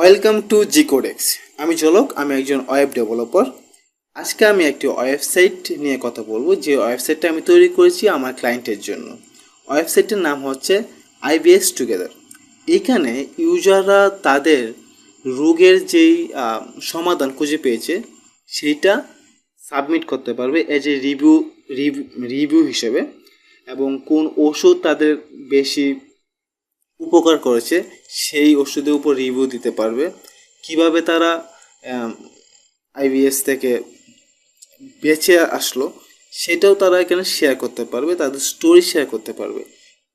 Welcome to জিকোডেক্স। আমি ঝলক, আমি একজন ওয়েব ডেভেলপার। আজকে আমি একটি ওয়েবসাইট নিয়ে কথা বলবো, যে ওয়েবসাইটটা আমি তৈরি করেছি আমার ক্লায়েন্টের জন্য। ওয়েবসাইটের নাম হচ্ছে আইবিএস টুগেদার। এখানে ইউজাররা তাদের রোগের যেই সমাধান খুঁজে পেয়েছে সেইটা সাবমিট করতে পারবে এজ এ রিভিউ হিসেবে, এবং কোন ওষুধ তাদের বেশি উপকার করেছে সেই ওষুধের উপর রিভিউ দিতে পারবে। কিভাবে তারা আইবিএস থেকে বেঁচে আসলো সেটাও তারা এখানে শেয়ার করতে পারবে, তাদের স্টোরি শেয়ার করতে পারবে।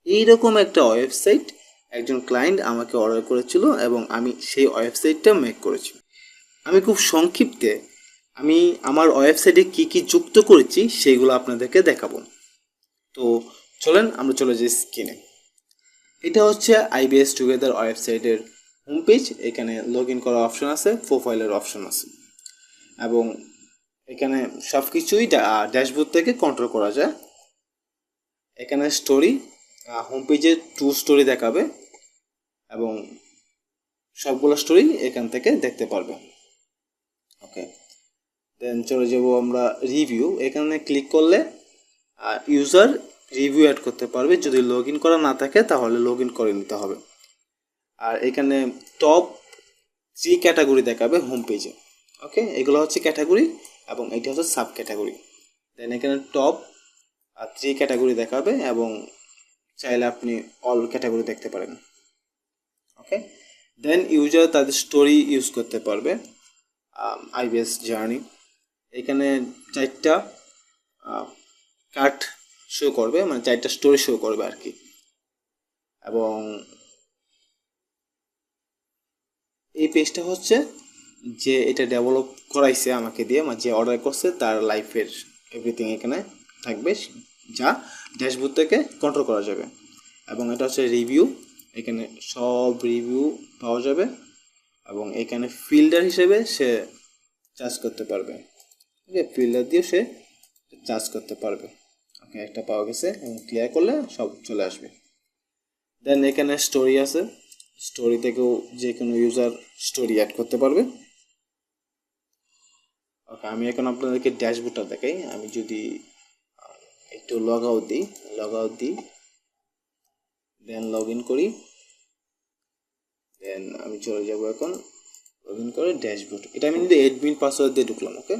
এইরকম একটা ওয়েবসাইট একজন ক্লায়েন্ট আমাকে অর্ডার করেছিল এবং আমি সেই ওয়েবসাইটটা মেক করেছি। আমি খুব সংক্ষিপ্তে আমি আমার ওয়েবসাইটে কী কী যুক্ত করেছি সেইগুলো আপনাদেরকে দেখাবো। তো চলেন আমরা চলে যাই স্ক্রিনে। এটা হচ্ছে আইবিএস টুগেদার ওয়েবসাইটের হোম পেজ। এখানে লগ ইন করার অপশন আছে, প্রোফাইলের অপশন আছে, এবং এখানে সব কিছুই ড্যাশবোর্ড থেকে কন্ট্রোল করা যায়। এখানে স্টোরি, হোম পেজে 2 স্টোরি দেখাবে এবং সবগুলো স্টোরি এখান থেকে দেখতে পারবে। ওকে, দেন চলে যাব আমরা রিভিউ। এখানে ক্লিক করলে ইউজার রিভিউ অ্যাড করতে পারবে। যদি লগ ইন করা না থাকে তাহলে লগ ইন করে নিতে হবে। আর এখানে টপ 3 ক্যাটাগরি দেখাবে হোম পেজে। ওকে, এগুলো হচ্ছে ক্যাটাগরি এবং এটা হচ্ছে সাব ক্যাটাগরি। দেন এখানে টপ 3 ক্যাটাগরি দেখাবে এবং চাইলে আপনি অল ক্যাটাগরি দেখতে পারেন। ওকে, দেন ইউজার তাদের স্টোরি ইউজ করতে পারবে। আইবিএস জার্নি, এখানে 4টা কার্ড শো করবে, মানে 4টা স্টোরি শো করবে আর কি। এবং এই পেজটা হচ্ছে যে এটা ডেভেলপ করাইছে আমাকে দিয়ে, মানে যে অর্ডার করছে তার লাইফের এভরিথিং এখানে থাকবে, যা ড্যাশবোর্ড থেকে কন্ট্রোল করা যাবে। এবং এটা হচ্ছে রিভিউ, এখানে সব রিভিউ পাওয়া যাবে এবং এখানে ফিল্টার হিসেবে সে চার্জ করতে পারবে। ঠিক আছে, ফিল্টার দিয়ে সে চার্জ করতে পারবে। ওকে, একটা পাওয়া গেছে এবং ক্লিয়ার করলে সব চলে আসবে। দেন এখানে স্টোরি আছে, স্টোরি থেকেও যে কোনো ইউজার স্টোরি অ্যাড করতে পারবে। ওকে, আমি এখন আপনাদেরকে ড্যাশবোর্ডটা দেখাই। আমি যদি একটু লগ আউট দিই, দেন লগ ইন করি, দেন আমি চলে যাব এখন লগ ইন করে ড্যাশবোর্ড। এটা আমি কিন্তু অ্যাডমিন পাসওয়ার্ড দিয়ে ঢুকলাম। ওকে,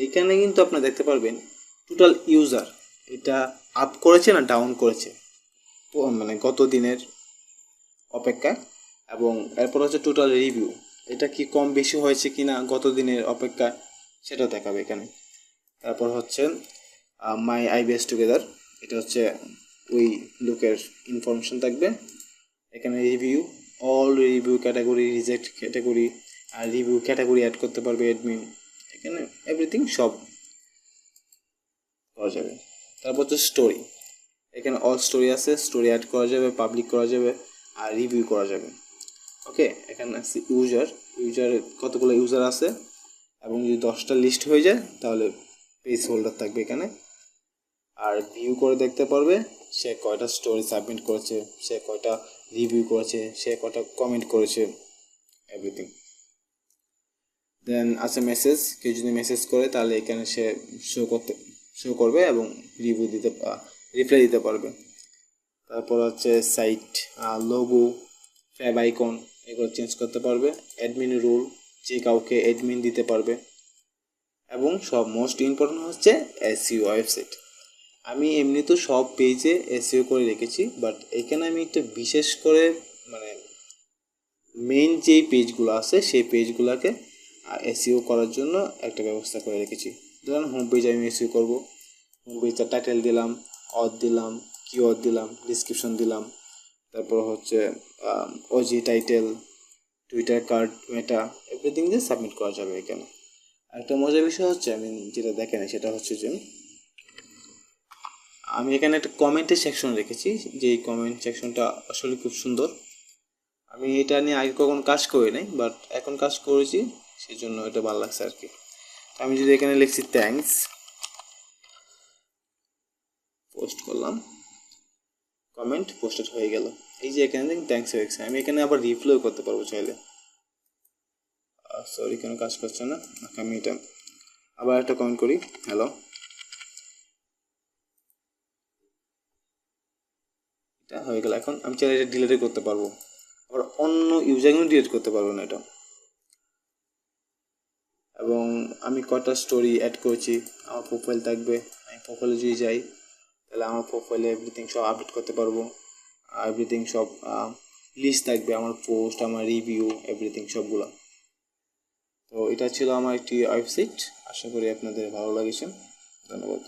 এখানে কিন্তু আপনারা দেখতে পারবেন টোটাল ইউজার এটা আপ করেছে না ডাউন করেছে, মানে গত দিনের অপেক্ষায়। এবং এরপর হচ্ছে টোটাল রিভিউ, এটা কি কম বেশি হয়েছে কিনা গত দিনের অপেক্ষায় সেটা দেখাবে এখানে। তারপর হচ্ছে মাই আইবিএস টুগেদার, এটা হচ্ছে ওই লোকের ইনফরমেশন থাকবে। এখানে review, all review category, reject category, আর রিভিউ ক্যাটাগরি অ্যাড করতে পারবে অ্যাডমিন। এখানে এভরিথিং সব করা যাবে। তারপর হচ্ছে স্টোরি, এখানে অল স্টোরি আছে, স্টোরি অ্যাড করা যাবে, পাবলিক করা যাবে, আর রিভিউ করা যাবে। ওকে, এখানে আছে ইউজারের কতগুলো ইউজার আছে, এবং যদি 10টা লিস্ট হয়ে যায় তাহলে পেজ হোল্ডার থাকবে এখানে। আর ভিউ করে দেখতে পারবে সে কয়টা স্টোরি সাবমিট করেছে, সে কয়টা রিভিউ করেছে, সে কয়টা কমেন্ট করেছে, এভরিথিং। দেন আছে মেসেজ, কেউ যদি মেসেজ করে তাহলে এখানে সে শো করবে এবং রিপ্লাই দিতে পারবে। তারপর হচ্ছে সাইট, লোগো, ফ্যাব আইকন, এগুলো চেঞ্জ করতে পারবে। অ্যাডমিন রুল, যে কাউকে অ্যাডমিন দিতে পারবে। এবং সব মোস্ট ইম্পর্টেন্ট হচ্ছে এসইও ওয়েবসাইট। আমি এমনি তো সব পেজে এসইও করে রেখেছি, বাট এখানে আমি একটা বিশেষ করে মানে মেইন যেই পেজগুলো আছে সেই পেজগুলোকে এসইও করার জন্য একটা ব্যবস্থা করে রেখেছি। ধরুন হোম পেজ আমি এসইও করব, হোম পেজটা টাইটেল দিলাম, অথ দিলাম, কিওয়ার্ড দিলাম, ডিসক্রিপশন দিলাম, তারপর হচ্ছে ওজি টাইটেল, টুইটার কার্ড, মেটা, এভরিথিং দিয়ে সাবমিট করা যাবে এখানে। একটা মজার বিষয় হচ্ছে আমি যেটা দেখেন সেটা হচ্ছে যে আমি এখানে একটা কমেন্টের সেকশন রেখেছি, যে এই কমেন্ট সেকশনটা আসলে খুব সুন্দর। আমি এটা নিয়ে আগে কখনো কাজ করি নাই, বাট এখন কাজ করেছি, সেই জন্য এটা ভালো লাগছে আর কি। আমি যদি এখানে লিখছি থ্যাঙ্কস, পোস্ট করলাম, কমেন্ট পোস্টেড হয়ে গেল। এই যে এখানে দেখুন থ্যাংকস হয়েছে, আমি এখানে আবার রিপ্লাই করতে পারবো চাইলে। সরি কেন কাজ করছে না, আমি এটা আবার একটা কমেন্ট করি, হ্যালো। এটা হয়ে গেল। এখন আমি চাইলে এটা ডিলিট করতে পারবো, আবার অন্য ইউজারগুলো ডিলিট করতে পারবো না এটা। এবং আমি কটা স্টোরি অ্যাড করেছি, আমার প্রোফাইল থাকবে, আমি প্রোফাইলে যদি যাই তাহলে আমার প্রোফাইলে এভরিথিং সব আপডেট করতে পারবো, এভরিথিং সব লিস্ট থাকবে, আমার পোস্ট, আমার রিভিউ, এভরিথিং সবগুলো। তো এটা ছিল আমার একটি ওয়েবসাইট, আশা করি আপনাদের ভালো লাগেছে। ধন্যবাদ।